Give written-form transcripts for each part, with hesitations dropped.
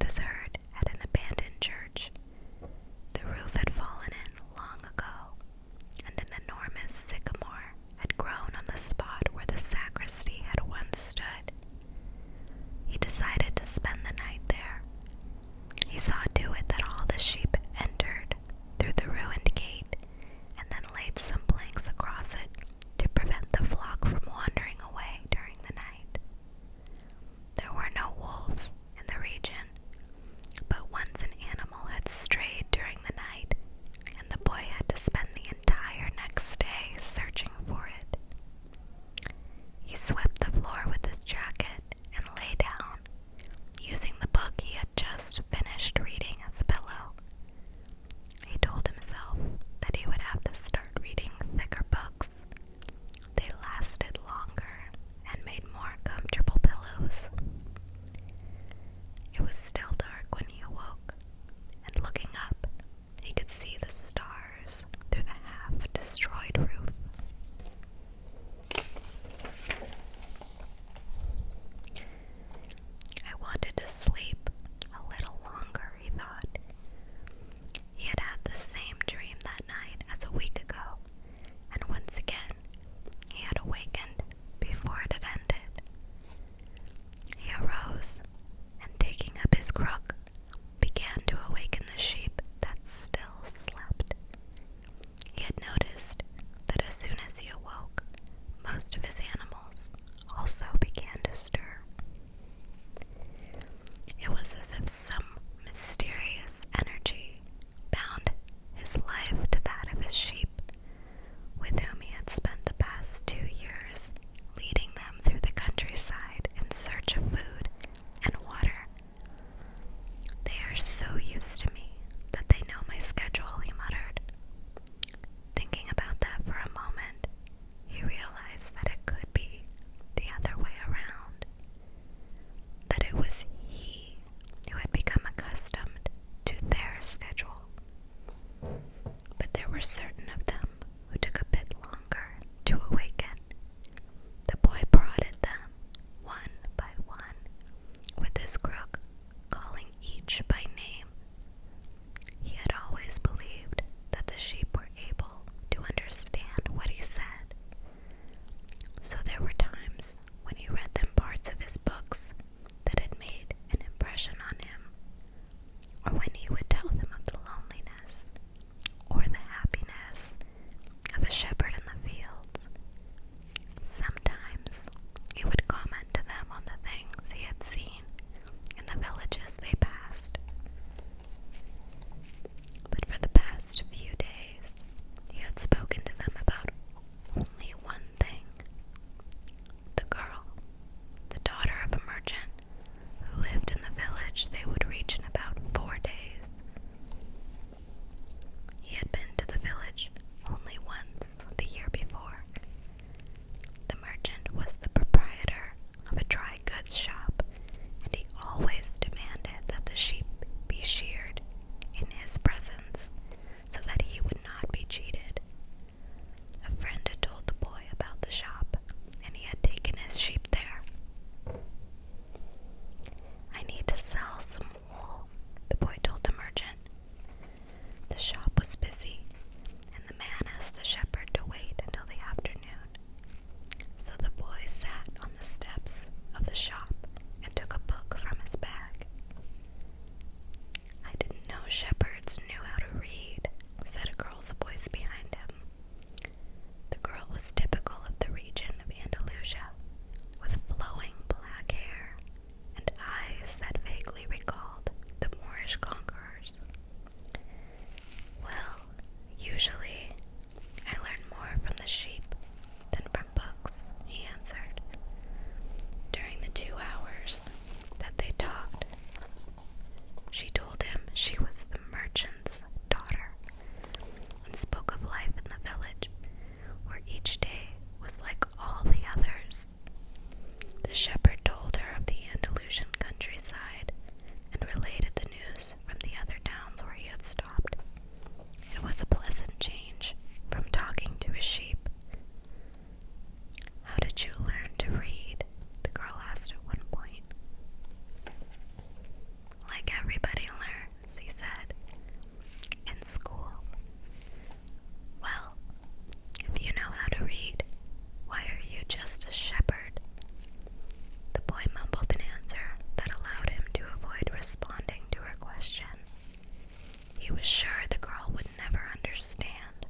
was heard at an abandoned church. The roof had fallen in long ago, and an enormous sycamore had grown on the spot where the sacristy had once stood. He decided to spend the night there. He saw to it that all the sheep entered through the ruined gate and then laid some planks across it to prevent the flock from wandering away during the night. There were no wolves in the region, but once an animal had strayed during the night, and the boy had to spend the entire next day searching for it. He swept the floor with his jacket and lay down, using the book he had just finished reading as a pillow. He told himself that he would have to start reading thicker books. They lasted longer and made more comfortable pillows. It was still dark when he awoke, and looking up, he could see the stars through the half-destroyed roof. I wanted to sleep a little longer, he thought. He had had the same dream that night as a week ago, and once again, he had awakened before it had ended. He arose, and taking up his crook, began to awaken the sheep that still slept. He had noticed that as soon as he awoke, most of his animals also began to stir. It was as if some mysterious energy bound his life to that of his sheep, with whom he had spent the past 2 years, leading them through the countryside in search of food and water. They are so used to me that they know my schedule, he muttered. Thinking about that for a moment, he realized that it could be the other way around, that it was he who had become accustomed to their schedule. But there were certain of them who took a bit longer to awaken. The boy prodded them, one by one, with his crook, calling each by name. He had always believed that the sheep were able to understand what he said. So there were times when he read them parts of his books that had made an impression on him, or when he would tell them of the loneliness or the happiness of a shepherd in the fields. Sometimes he would comment to them on the things he had seen in sure the girl would never understand.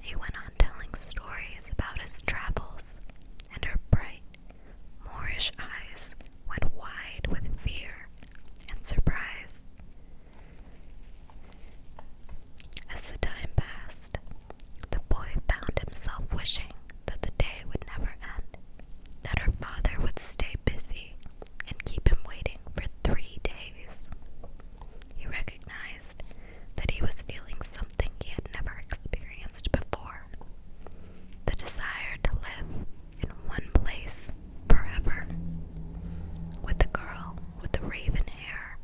He went on telling stories about his travels, and her bright, Moorish eyes went wide with fear and surprise. As the time passed, the boy found himself wishing that the day would never end, that her father would stay busy and keep him waiting for 3 days. He recognized that he was feeling something he had never experienced before, the desire to live in one place forever. With the girl with the raven hair,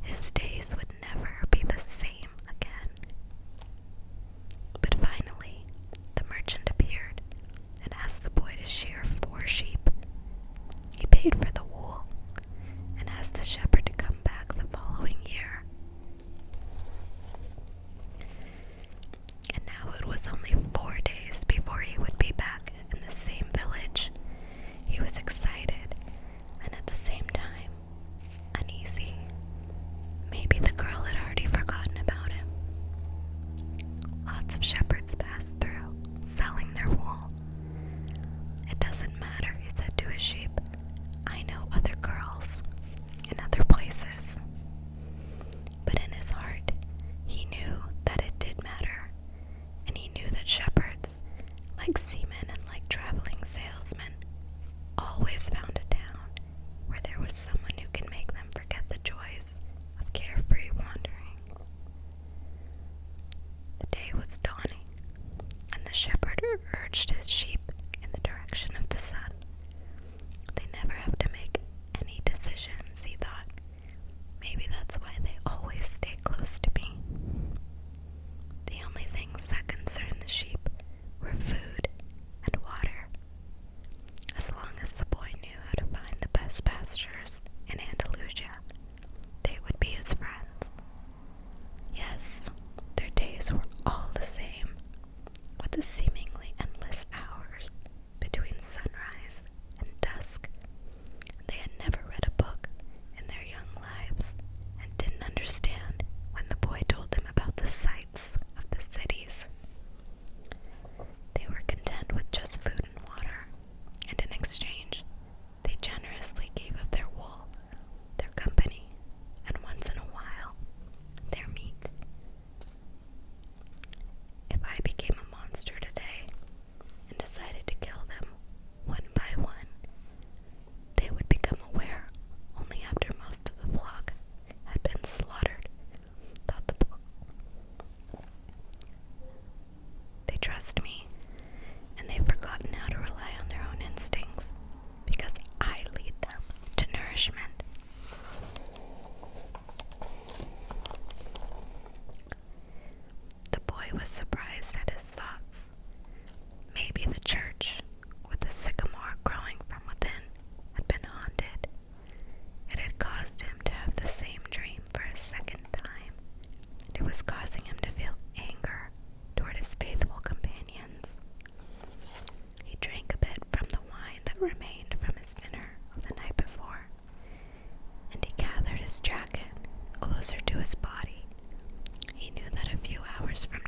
his days would never be the same again. But finally, the merchant appeared and asked the boy to shear 4 sheep. He paid for the wool and asked the shepherd to come back the following year. And now it was only 4 days before he would be back in the same village. He was excited and at the same time uneasy. Maybe the girl had already forgotten about him. Lots of shepherds passed through, selling their wool. It doesn't matter, he said to his sheep. I know other girls in other places. But in his heart, he knew that it did matter, and he knew that shepherds, like seamen and like traveling salesmen, always found a town where there was someone who can make them forget the joys of carefree wandering. The day was dawning, and the shepherd urged his sheep in the direction of the sun. They never have to make any decisions, he thought. Maybe that's why they always stay close to me. The only things that concerned the sheep were food and water. As long as the boy knew how to find the best pastures in Andalusia, they would be his friends. Yes, their days were all the same, with the seemingly endless hours between sunrise and dusk. They had never read a book in their young lives and didn't understand when the boy told them about the sights of the cities. They were content with just food and water, and in exchange, they generously gave of their wool, their company, and once in a while, their meat. If I became a monster today and decided to kill them one by one, they would become aware only after most of the flock had been slaughtered, thought the book. They trust me, and they've forgotten how to rely on their own instincts, because I lead them to nourishment. The boy was surprised at his thoughts. Maybe the church, with the sycamore growing from within, had been haunted. It had caused him to have the same dream for a second time, and it was causing him to feel anger toward his faithful companions. He drank a bit from the wine that remained from his dinner of the night before, and he gathered his jacket closer to his body. He knew that a few hours from